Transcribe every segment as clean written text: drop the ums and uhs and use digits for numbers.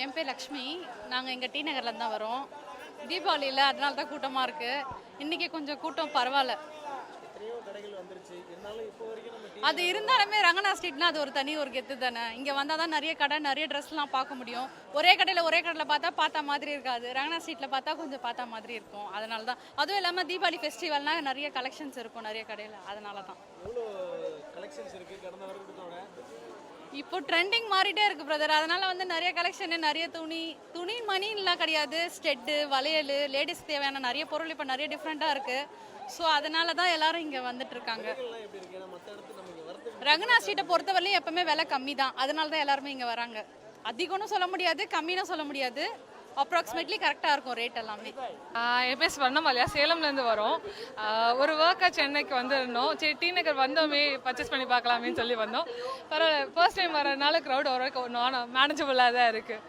என் பேர் லக்ஷ்மி. நாங்கள் இங்கே டி நகர்லேருந்து தான் வரோம். தீபாவளியில் அதனால தான் கூட்டமாக இருக்குது. இன்றைக்கி கொஞ்சம் கூட்டம் பரவாயில்ல. அது இருந்தாலுமே ரங்கனா ஸ்ட்ரீட்னா அது ஒரு தனி ஒரு கெத்து தானே. இங்கே வந்தால் தான் நிறைய கடை நிறைய ட்ரெஸ்லாம் பார்க்க முடியும். ஒரே கடையில் பார்த்தா மாதிரி இருக்காது. ரங்கனா ஸ்ட்ரீட்டில் பார்த்தா கொஞ்சம் பார்த்தா மாதிரி இருக்கும். அதனால தான். அதுவும் இல்லாமல் தீபாவளி ஃபெஸ்டிவல்னால் நிறைய கலெக்ஷன்ஸ் இருக்கும் நிறைய கடையில். அதனால தான் இப்போ ட்ரெண்டிங் மாறிட்டே இருக்கு பிரதர். அதனால வந்து நிறைய கலெக்ஷன், நிறைய துணி மணிலாம் கிடையாது. ஸ்டெட்டு, வளையல், லேடிஸ்க்கு தேவையான நிறைய பொருள் இப்போ நிறைய டிஃப்ரெண்ட்டாக இருக்கு. ஸோ அதனால தான் எல்லாரும் இங்கே வந்துட்டு இருக்காங்க. ரங்கனா ஸ்ட்ரீட்டை பொறுத்தவரையிலும் எப்பவுமே விலை கம்மி தான். அதனால தான் எல்லாருமே இங்கே வராங்க. அதிகம்னு சொல்ல முடியாது, கம்மின்னு சொல்ல முடியாது. அப்ராக்சிமேட்லி கரெக்டாக இருக்கும் ரேட் எல்லாமே. என் பேர் ஸ்வர்ணமாலியா, சேலம்லேருந்து வரோம். ஒரு ஒர்க்காக சென்னைக்கு வந்துருந்தோம். சரி, டி நகர் வந்தோமே பர்ச்சேஸ் பண்ணி பார்க்கலாமேன்னு சொல்லி வந்தோம். பரவாயில்ல, ஃபர்ஸ்ட் டைம் வரதுனால க்ரௌட் ஓரளவுக்கு மேனேஜபிளாக தான் இருக்குது.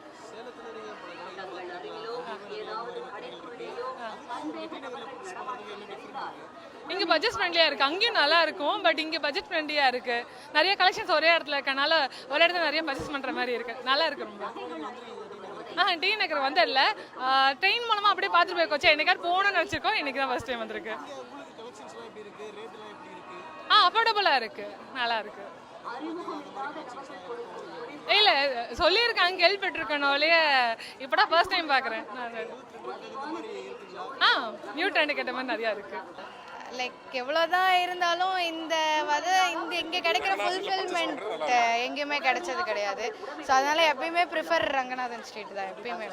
இங்கே பட்ஜெட் ஃப்ரெண்ட்லியாக இருக்குது. அங்கேயும் நல்லா இருக்கும், பட் இங்கே பட்ஜெட் ஃப்ரெண்ட்லியாக இருக்குது. நிறைய கலெக்ஷன்ஸ் ஒரே இடத்துல இருக்கனால ஒரே இடத்துல நிறைய பர்ச்சேஸ் பண்ணுற மாதிரி இருக்குது. நல்லா இருக்கு ரொம்ப. டி நகர் வந்ததில்ல, ட்ரெயின் மூலமாக அப்படியே பார்த்துட்டு போய் என்னைக்காவது போகணும்னு நினச்சிருக்கோம். இன்றைக்கி தான் ஃபர்ஸ்ட் டைம் வந்திருக்கு. அஃபோர்டபுளாக இருக்குது, நல்லா இருக்குது. இல்லை, சொல்லியிருக்காங்க, கேள்விப்பட்டிருக்கனாலே இப்போடா ஃபர்ஸ்ட் டைம் பார்க்குறேன். நியூ ட்ரெண்டுக்கு ஏற்ற மாதிரி நிறையா இருக்குது. லைக் எவ்வளோதான் இருந்தாலும் இங்கே கிடைக்கிற ஃபுல்ஃபில்மெண்ட் எங்கேயுமே கிடைச்சது கிடையாது. ஸோ அதனால எப்பயுமே ப்ரிஃபர் ரங்கநாதன் ஸ்ட்ரீட் தான் எப்பயுமே.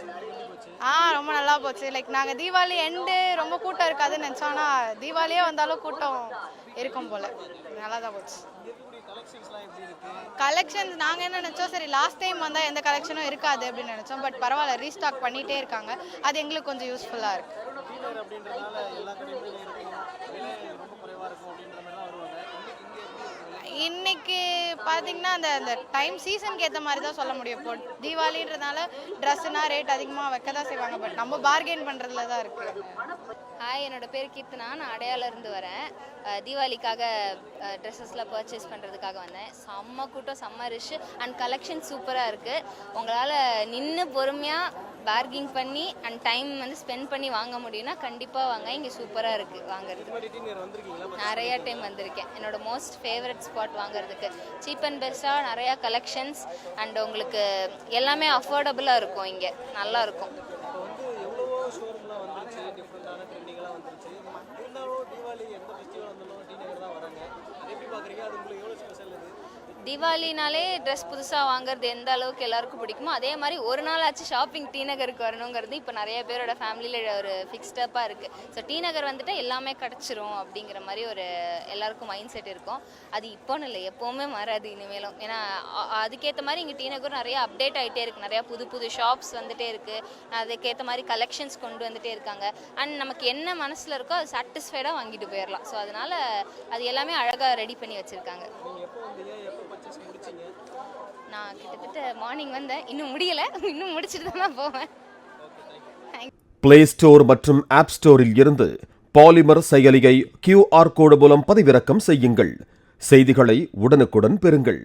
ரொம்ப நல்லா போச்சு. லைக் நாங்கள் தீபாவளி எண்டு ரொம்ப கூட்டம் இருக்காதுன்னு நினச்சோம். ஆனால் தீபாவளியே வந்தாலும் கூட்டம் இருக்கும் போல். நல்லா தான் போச்சு. கலெக்ஷன்ஸ் நாங்கள் என்ன நினச்சோம், சரி லாஸ்ட் டைம் வந்தால் எந்த கலெக்ஷனும் இருக்காது அப்படின்னு நினச்சோம். பட் பரவாயில்ல, ரீஸ்டாக் பண்ணிகிட்டே இருக்காங்க. அது எங்களுக்கு கொஞ்சம் யூஸ்ஃபுல்லாக இருக்குது. இன்னைக்கு பார்த்தீங்கன்னா அந்த டைம் சீசனுக்கு ஏற்ற மாதிரி தான் சொல்ல முடியும். இப்போ தீபாவளின்றதுனால ட்ரெஸ்ஸுனா ரேட் அதிகமாக வைக்க தான் செய்வாங்க. பட் நம்ம பார்கெயின் பண்ணுறதுல தான் இருக்குது. ஹாய், என்னோட பேர் கீர்த்தனா. நான் அடையாளருந்து வரேன். தீபாவளிக்காக ட்ரெஸ்ஸஸ்லாம் பர்ச்சேஸ் பண்ணுறதுக்காக வந்தேன். செம்ம கூட்டம், செம்ம ரிஷ் அண்ட் கலெக்ஷன் சூப்பராக இருக்குது. உங்களால் நின்று பொறுமையாக பார்கிங் பண்ணி அண்ட் டைம் வந்து ஸ்பெண்ட் பண்ணி வாங்க முடியும்னா கண்டிப்பாக வாங்க. இங்கே சூப்பராக இருக்குது வாங்குறதுக்கு. நிறையா டைம் வந்திருக்கேன். என்னோட மோஸ்ட் ஃபேவரட் ஸ்பாட் வாங்குறதுக்கு. சீப் அண்ட் பெஸ்ட்டாக நிறையா கலெக்ஷன்ஸ் அண்ட் உங்களுக்கு எல்லாமே அஃபோர்டபுளாக இருக்கும். இங்கே நல்லாயிருக்கும். தீபாவளினாலே ட்ரெஸ் புதுசாக வாங்குறது எந்த அளவுக்கு எல்லாருக்கும் பிடிக்குமோ அதே மாதிரி ஒரு நாள் ஆச்சு ஷாப்பிங் டி நகருக்கு வரணுங்கிறது இப்போ நிறைய பேரோட ஃபேமிலியில் ஒரு ஃபிக்ஸ்டப்பாக இருக்குது. ஸோ டி நகர் வந்துட்டு எல்லாமே கிடச்சிரும் அப்படிங்கிற மாதிரி ஒரு எல்லாருக்கும் மைண்ட் செட் இருக்கும். அது இப்போன்னு இல்லை, எப்போவுமே மாறாது இனிமேலும். ஏன்னா அதுக்கேற்ற மாதிரி இங்கே டி நகர் நிறைய அப்டேட் ஆகிட்டே இருக்குது. நிறையா புது ஷாப்ஸ் வந்துகிட்டே இருக்குது. அதுக்கேற்ற மாதிரி கலெக்ஷன்ஸ் கொண்டு வந்துகிட்டே இருக்காங்க. அண்ட் நமக்கு என்ன மனசில் இருக்கோ அது சாட்டிஸ்ஃபைடாக வாங்கிட்டு போயிடலாம். ஸோ அதனால் அது எல்லாமே அழகாக ரெடி பண்ணி வச்சுருக்காங்க. நான் கிட்டத்தட்ட மார்னிங் வந்தேன், இன்னும் முடியலை. இன்னும் முடிச்சுட்டு தான் போவேன். பிளே ஸ்டோர் மற்றும் ஆப் ஸ்டோரில் இருந்து பாலிமர் செயலியை QR கோடு மூலம் பதிவிறக்கம் செய்யுங்கள். செய்திகளை உடனுக்குடன் பெறுங்கள்.